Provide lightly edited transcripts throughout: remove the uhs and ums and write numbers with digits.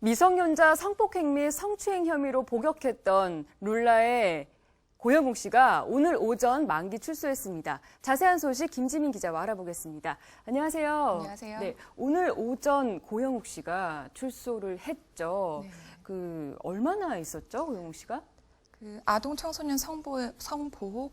미성년자 성폭행 및 성추행 혐의로 복역했던 룰라의 고영욱 씨가 오늘 오전 만기 출소했습니다. 자세한 소식 김지민 기자와 알아보겠습니다. 안녕하세요. 안녕하세요. 네, 오늘 오전 고영욱 씨가 출소를 했죠. 네. 얼마나 있었죠, 고영욱 씨가? 아동 청소년 성보호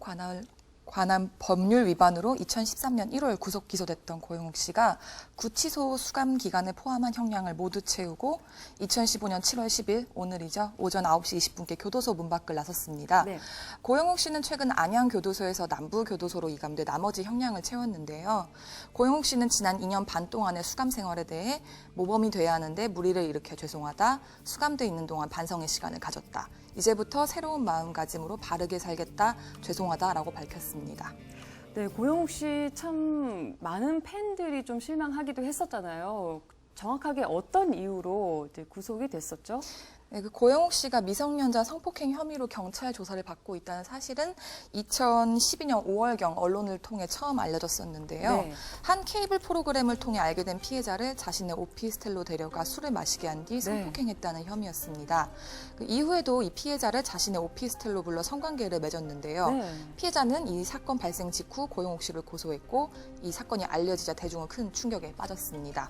관한 법률 위반으로 2013년 1월 구속 기소됐던 고영욱 씨가 구치소 수감 기간을 포함한 형량을 모두 채우고 2015년 7월 10일 오늘이죠. 오전 9시 20분께 교도소 문 밖을 나섰습니다. 네. 고영욱 씨는 최근 안양교도소에서 남부교도소로 이감돼 나머지 형량을 채웠는데요. 고영욱 씨는 지난 2년 반 동안의 수감 생활에 대해 모범이 돼야 하는데 무리를 일으켜 죄송하다. 수감돼 있는 동안 반성의 시간을 가졌다. 이제부터 새로운 마음가짐으로 바르게 살겠다. 죄송하다라고 밝혔습니다. 네, 고영욱 씨 참 많은 팬들이 좀 실망하기도 했었잖아요. 정확하게 어떤 이유로 이제 구속이 됐었죠? 네, 고영욱 씨가 미성년자 성폭행 혐의로 경찰 조사를 받고 있다는 사실은 2012년 5월경 언론을 통해 처음 알려졌었는데요. 네. 한 케이블 프로그램을 통해 알게 된 피해자를 자신의 오피스텔로 데려가 술을 마시게 한 뒤 성폭행했다는 혐의였습니다. 이후에도 이 피해자를 자신의 오피스텔로 불러 성관계를 맺었는데요. 네. 피해자는 이 사건 발생 직후 고영욱 씨를 고소했고 이 사건이 알려지자 대중은 큰 충격에 빠졌습니다.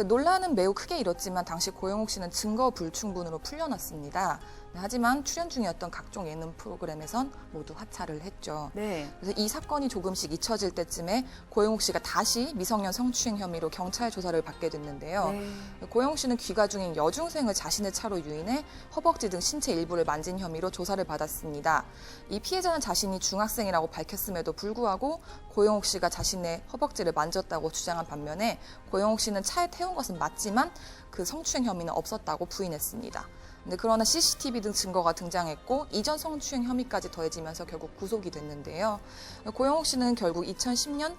논란은 매우 크게 일었지만 당시 고영욱 씨는 증거 불충분으로 풀려났습니다. 하지만 출연 중이었던 각종 예능 프로그램에선 모두 하차를 했죠. 네. 그래서 이 사건이 조금씩 잊혀질 때쯤에 고영욱 씨가 다시 미성년 성추행 혐의로 경찰 조사를 받게 됐는데요. 네. 고영욱 씨는 귀가 중인 여중생을 자신의 차로 유인해 허벅지 등 신체 일부를 만진 혐의로 조사를 받았습니다. 이 피해자는 자신이 중학생이라고 밝혔음에도 불구하고 고영욱 씨가 자신의 허벅지를 만졌다고 주장한 반면에 고영욱 씨는 차에 태운 것은 맞지만 그 성추행 혐의는 없었다고 부인했습니다. 그러나 CCTV 등 증거가 등장했고 이전 성추행 혐의까지 더해지면서 결국 구속이 됐는데요. 고영욱 씨는 결국 2010년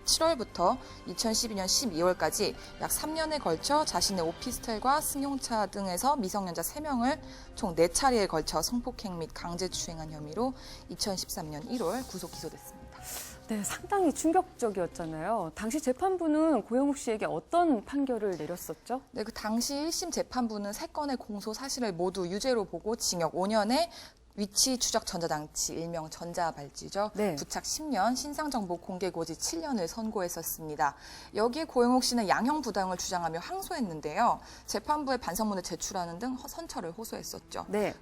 7월부터 2012년 12월까지 약 3년에 걸쳐 자신의 오피스텔과 승용차 등에서 미성년자 3명을 총 4차례에 걸쳐 성폭행 및 강제추행한 혐의로 2013년 1월 구속 기소됐습니다. 네, 상당히 충격적이었잖아요. 당시 재판부는 고영욱 씨에게 어떤 판결을 내렸었죠? 네, 그 당시 1심 재판부는 3건의 공소 사실을 모두 유죄로 보고 징역 5년에 위치 추적 전자장치, 일명 전자발찌죠. 네. 부착 10년, 신상정보 공개 고지 7년을 선고했었습니다. 여기에 고영욱 씨는 양형 부당을 주장하며 항소했는데요. 재판부에 반성문을 제출하는 등 선처를 호소했었죠. 네.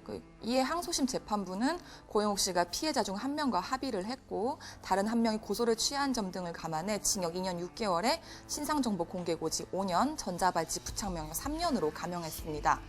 이에 항소심 재판부는 고영욱 씨가 피해자 중 한 명과 합의를 했고 다른 한 명이 고소를 취한 점 등을 감안해 징역 2년 6개월에 신상정보 공개 고지 5년, 전자발찌 부착명령 3년으로 감형했습니다.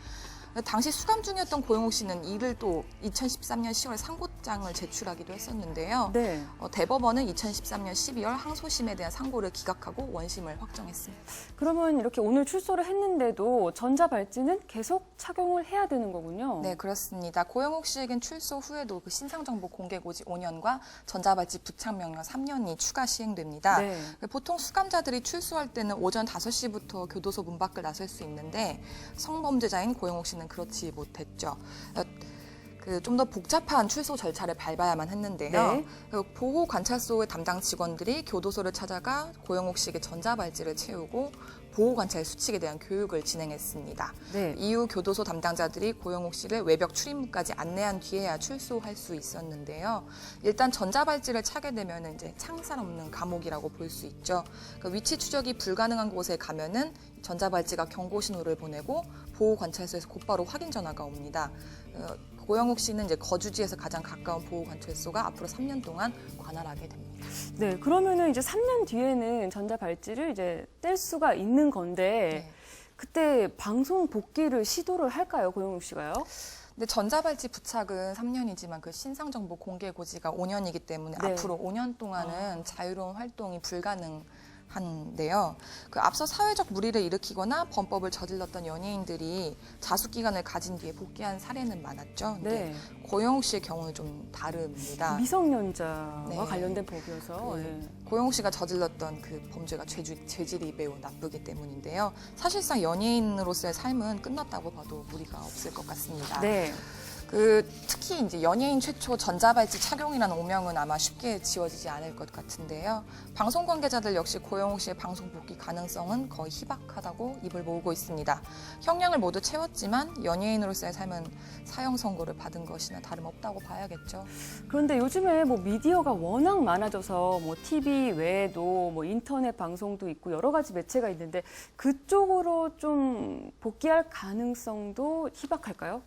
당시 수감 중이었던 고영욱 씨는 이를 또 2013년 10월 상고장을 제출하기도 했었는데요. 네. 대법원은 2013년 12월 항소심에 대한 상고를 기각하고 원심을 확정했습니다. 그러면 이렇게 오늘 출소를 했는데도 전자발찌는 계속 착용을 해야 되는 거군요. 네, 그렇습니다. 고영욱 씨에겐 출소 후에도 그 신상정보 공개 고지 5년과 전자발찌 부착명령 3년이 추가 시행됩니다. 네. 보통 수감자들이 출소할 때는 오전 5시부터 교도소 문 밖을 나설 수 있는데 성범죄자인 고영욱 씨는 그렇지 못했죠. 좀 더 복잡한 출소 절차를 밟아야만 했는데요. 네. 보호 관찰소의 담당 직원들이 교도소를 찾아가 고영욱 씨에게 전자발찌를 채우고 보호 관찰 수칙에 대한 교육을 진행했습니다. 네. 이후 교도소 담당자들이 고영욱 씨를 외벽 출입문까지 안내한 뒤에야 출소할 수 있었는데요. 일단 전자발찌를 차게 되면 이제 창살 없는 감옥이라고 볼 수 있죠. 위치 추적이 불가능한 곳에 가면은 전자발찌가 경고 신호를 보내고 보호 관찰소에서 곧바로 확인 전화가 옵니다. 고영욱 씨는 이제 거주지에서 가장 가까운 보호 관찰소가 앞으로 3년 동안 관할하게 됩니다. 네, 그러면은 이제 3년 뒤에는 전자발찌를 이제 뗄 수가 있는 건데 네. 그때 방송 복귀를 시도를 할까요, 고영욱 씨가요? 근데 전자발찌 부착은 3년이지만 그 신상정보 공개 고지가 5년이기 때문에 네. 앞으로 5년 동안은 자유로운 활동이 불가능한데요. 앞서 사회적 무리를 일으키거나 범법을 저질렀던 연예인들이 자숙 기간을 가진 뒤에 복귀한 사례는 많았죠. 근데 고영욱 씨의 경우는 좀 다릅니다. 미성년자와 네. 관련된 법이어서. 고영욱 씨가 저질렀던 그 범죄가 죄질이 매우 나쁘기 때문인데요. 사실상 연예인으로서의 삶은 끝났다고 봐도 무리가 없을 것 같습니다. 네. 특히 이제 연예인 최초 전자발찌 착용이라는 오명은 아마 쉽게 지워지지 않을 것 같은데요. 방송 관계자들 역시 고영욱 씨의 방송 복귀 가능성은 거의 희박하다고 입을 모으고 있습니다. 형량을 모두 채웠지만 연예인으로서의 삶은 사형 선고를 받은 것이나 다름없다고 봐야겠죠. 그런데 요즘에 뭐 미디어가 워낙 많아져서 뭐 TV 외에도 뭐 인터넷 방송도 있고 여러 가지 매체가 있는데 그쪽으로 좀 복귀할 가능성도 희박할까요?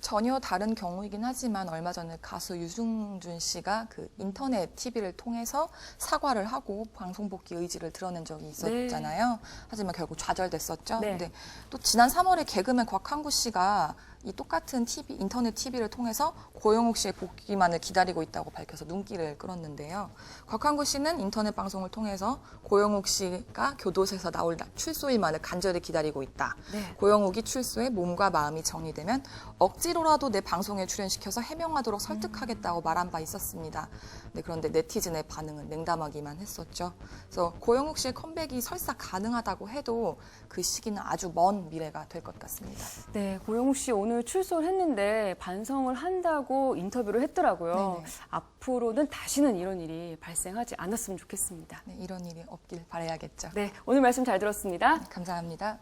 전혀 다른 경우이긴 하지만 얼마 전에 가수 유승준 씨가 그 인터넷 TV를 통해서 사과를 하고 방송 복귀 의지를 드러낸 적이 있었잖아요. 하지만 결국 좌절됐었죠. 네. 근데 또 지난 3월에 개그맨 곽한구 씨가 이 똑같은 인터넷 TV를 통해서 고영욱 씨의 복귀만을 기다리고 있다고 밝혀서 눈길을 끌었는데요. 곽한구 씨는 인터넷 방송을 통해서 고영욱 씨가 교도소에서 나올 출소일만을 간절히 기다리고 있다. 네. 고영욱이 출소해 몸과 마음이 정리되면 억지로라도 내 방송에 출연시켜서 해명하도록 설득하겠다고 말한 바 있었습니다. 네, 그런데 네티즌의 반응은 냉담하기만 했었죠. 그래서 고영욱 씨의 컴백이 설사 가능하다고 해도 그 시기는 아주 먼 미래가 될 것 같습니다. 네, 고영욱 씨 오늘 출소를 했는데 반성을 한다고 인터뷰를 했더라고요. 네네. 앞으로는 다시는 이런 일이 발생하지 않았으면 좋겠습니다. 네, 이런 일이 없길 바라야겠죠. 네, 오늘 말씀 잘 들었습니다. 감사합니다.